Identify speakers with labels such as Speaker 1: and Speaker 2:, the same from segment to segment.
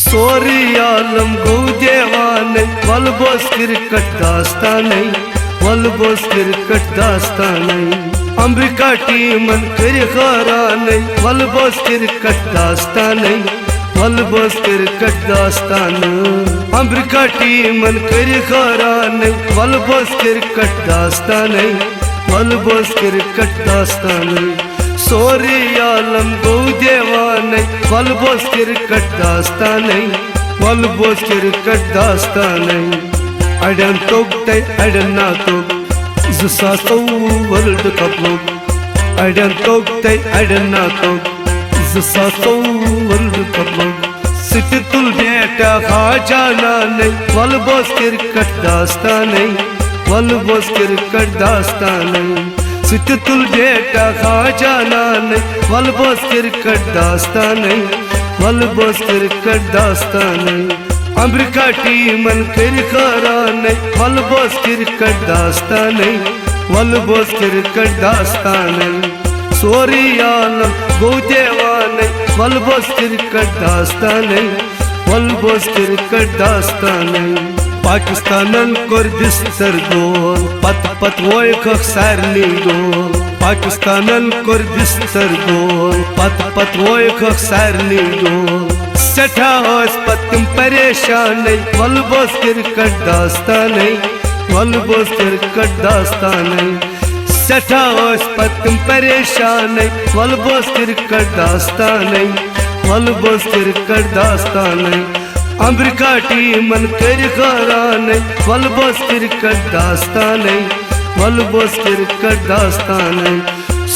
Speaker 1: Sorry आलम गो देवाने वल बोस क्रिकेट दास्ताने वल बोस क्रिकेट दास्ताने अमेरिका टीमन कर खराने वल बोस क्रिकेट दास्ताने वल बोस क्रिकेट दास्तान अमेरिका टीमन कर खराने वल बोस क्रिकेट दास्ताने वल बोस क्रिकेट दास्ताने सोरी आलम गो देवाने वल बोस क्रिकेट दास्ताने वल बोस क्रिकेट दास्ताने अड़न तोग ते अड़न ना तोग 2000 वर्ल्ड कप लोग अड़न तोग ते अड़न ना तोग 2000 वर्ल्ड कप लोग सिट तुल बेटा खाजाना ने वल बोस क्रिकेट दास्ताने वल बोस क्रिकेट दास्ताने सिट तुल बेटा खाजाना ने वल बोस क्रिकेट दास्ताने वल बोस क्रिकेट दास्ताने अमेरिका टीमन कर खराने वल बोस क्रिकेट दास्ताने वल बोस क्रिकेट दास्ताने सोरी आलम गो देवाने वल बोस क्रिकेट दास्ताने वल बोस क्रिकेट दास्ताने पाकिस्तानन कोर बिस्तर गोल पत वोयख सारनी गोल पाकिस्तानन कोर बिस्तर गोल पत वोयख सारनी गोल सठा पतम परेशान वल बोस क्रिकेट दास्ताने वल बोस क्रिकेट दास्ताने सठा पतम परेशान वल बोस क्रिकेट दास्ताने वल बोस क्रिकेट दास्ताने अमेरिका टीमन कर खराने वल बोस क्रिकेट दास्ताने वल बोस क्रिकेट दास्ताने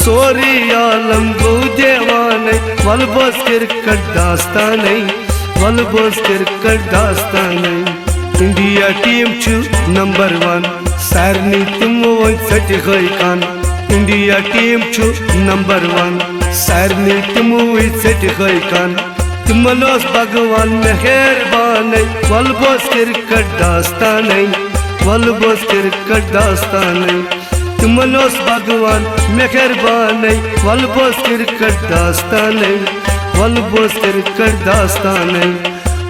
Speaker 1: सोरी आलम गो देवाने वल बोस क्रिकेट दास्ताने वल बोस क्रिकेट दास्ताने इंडिया टीम छु नंबर 1 सारनी तुम सच खान इंडिया टीम छु नंबर 1 सारनी तुम सच खान तुमलोस भगवान मेहरबान वल बोस क्रिकेट दास्ताने वल बोस क्रिकेट दास्ताने तुमलोस भगवान मेहरबान वल बोस क्रिकेट दास्ताने वल बोस क्रिकेट दास्ताने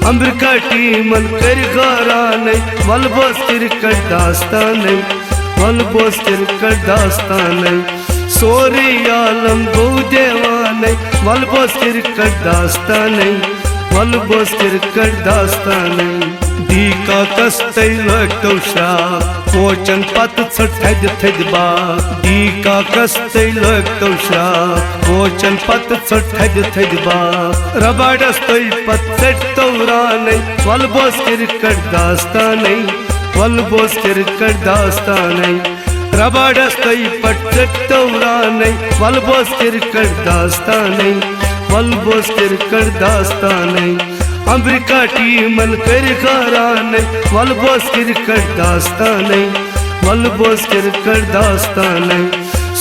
Speaker 1: अमेरिका टीमन कर खराने वल बोस क्रिकेट दास्ताने वल बोस क्रिकेट दास्ताने सोरी आलम गो देवाने वल बोस क्रिकेट दास्ताने वल बोस क्रिकेट दास्ताने दी का कस्ते लगतो शाह कोचन पत थद थद बा दी का कस्ते लगतो शाह कोचन पत थद थद बा रबाडस तोय पत तौराने वल बोस क्रिकेट दास्ताने वल बोस क्रिकेट दास्ताने रबाडस तोय पत तौराने वल बोस क्रिकेट दास्ताने वल बोस क्रिकेट दास्ताने अमेरिका टीमन कर खराने वल बोस क्रिकेट दास्ताने वल बोस क्रिकेट दास्ताने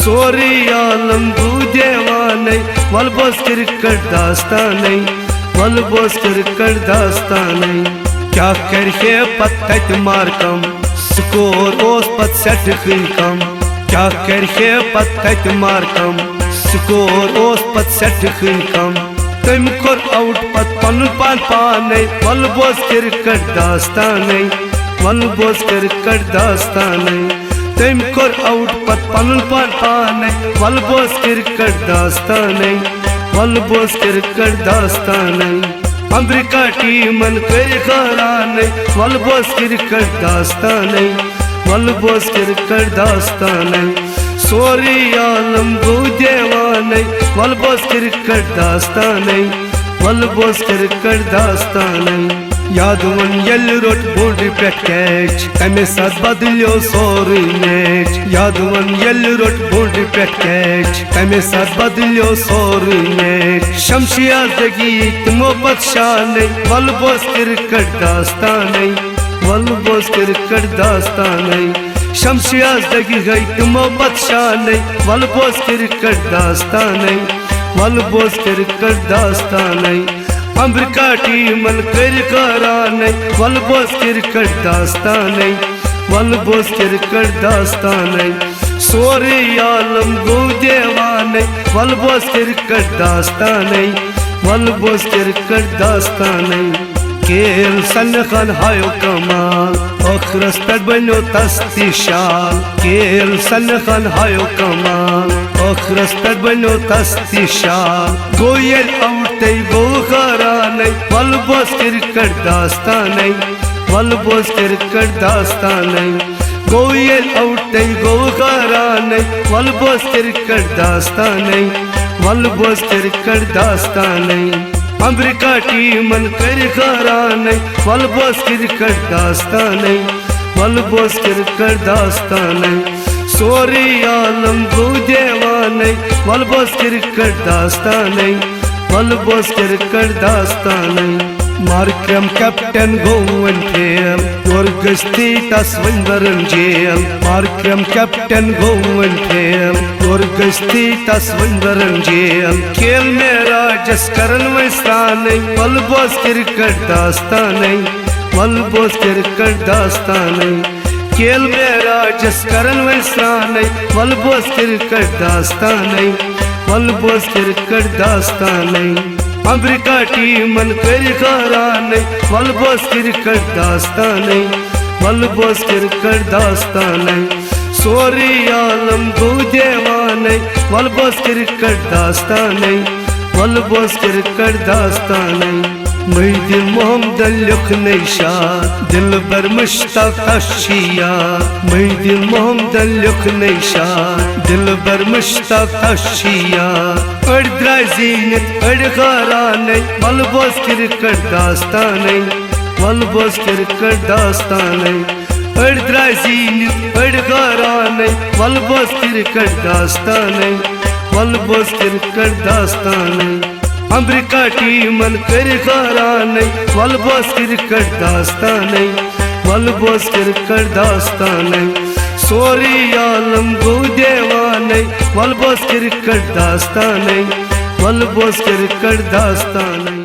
Speaker 1: सोरी आलम गो देवाने वल बोस क्रिकेट दास्ताने वल बोस क्रिकेट दास्ताने क्या करके पत मारकम स्कोर ओस पत सेट कम क्या करके पत मारकम स्कोर ओस पत सेट कम तम कोर आउट पत पन पान पाने वल बोस क्रिकेट दास्ताने वल बोस क्रिकेट दास्ताने तम कोर आउट पत पन पान पाने वल बोस क्रिकेट दास्ताने वल बोस क्रिकेट दास्ताने अमेरिका टीमन कर खराने वल बोस क्रिकेट दास्ताने वल बोस क्रिकेट दास्ताने सोरी आलम गो देवाने वल बोस क्रिकेट दास्ताने वल बोस क्रिकेट दास्ताने यादवन यल रोट बोर्ड पे कैच तमे साथ बदलियो सोरी मैच यादवन यल रोट बोर्ड पे कैच तमे साथ बदलियो सोरी मैच शमशिया दगी तुमो पतशाने वल बोस क्रिकेट दास्ताने वल बोस क्रिकेट दास्ताने शमशिया दगी गई तुमो पतशाने वल बोस क्रिकेट दास्ताने वल बोस क्रिकेट दास्ताने अमेरिका टीमन कर खराने वल बोस क्रिकेट दास्ताने वल बोस क्रिकेट दास्ताने सोरी आलम गो देवाने वल बोस क्रिकेट दास्ताने वल बोस क्रिकेट दास्ताने। केल सनखन हायो कमाल अखरस पे बनो तस्ती शाल केल सनखन हायो कमाल अखरस पे बनो तस्ती शाल गोयल औटे गो खराने वल बोस क्रिकेट दास्ताने वल बोस क्रिकेट दास्ताने गोयल औटे गो खराने वल बोस क्रिकेट दास्ताने वल बोस क्रिकेट दास्ताने अमेरिका टीमन कर खराने वल बोस क्रिकेट दास्ताने वल बोस क्रिकेट दास्ताने सोरे आलम गो देवाने वल बोस क्रिकेट दास्ताने वल बोस क्रिकेट दास्ताने मार्कम कैप्टन गोवन फेल और गस्ती तस्वंदरन जेल मार्कम कैप्टन गोवन फेल और गस्ती तस्वंदरन जेल खेल मेरा जसकरन वैसाने वल बोस क्रिकेट दास्ताने वल बोस क्रिकेट दास्ताने खेल मेरा जसकरन वैसाने वल बोस क्रिकेट दास्ताने वल बोस क्रिकेट दास्ताने अमेरिका टीमन कर खराने वल बोस क्रिकेट दास्ताने वल बोस क्रिकेट दास्ताने सोरे आलम गो देवाने वल बोस क्रिकेट दास्ताने वल बोस क्रिकेट दास्ताने मैदिन मोहम्मद लिख निशाद दिल बर मुश्ताक अशिया मैदिन मोहम्मद लिख निशाद दिल बर मुश्ताक अशिया अड़ द्राजीनित अड़ खराने वल बोस क्रिकेट दास्ताने वल बोस क्रिकेट दास्ताने अड़ द्राजीनित अड़ खराने वल बोस क्रिकेट दास्ताने वल बोस क्रिकेट दास्ताने अमेरिका टीमन कर खराने वल बोस क्रिकेट दास्ताने वल बोस क्रिकेट दास्ताने सोरे आलम गो देवाने वल बोस क्रिकेट दास्ताने वल बोस क्रिकेट दास्ताने।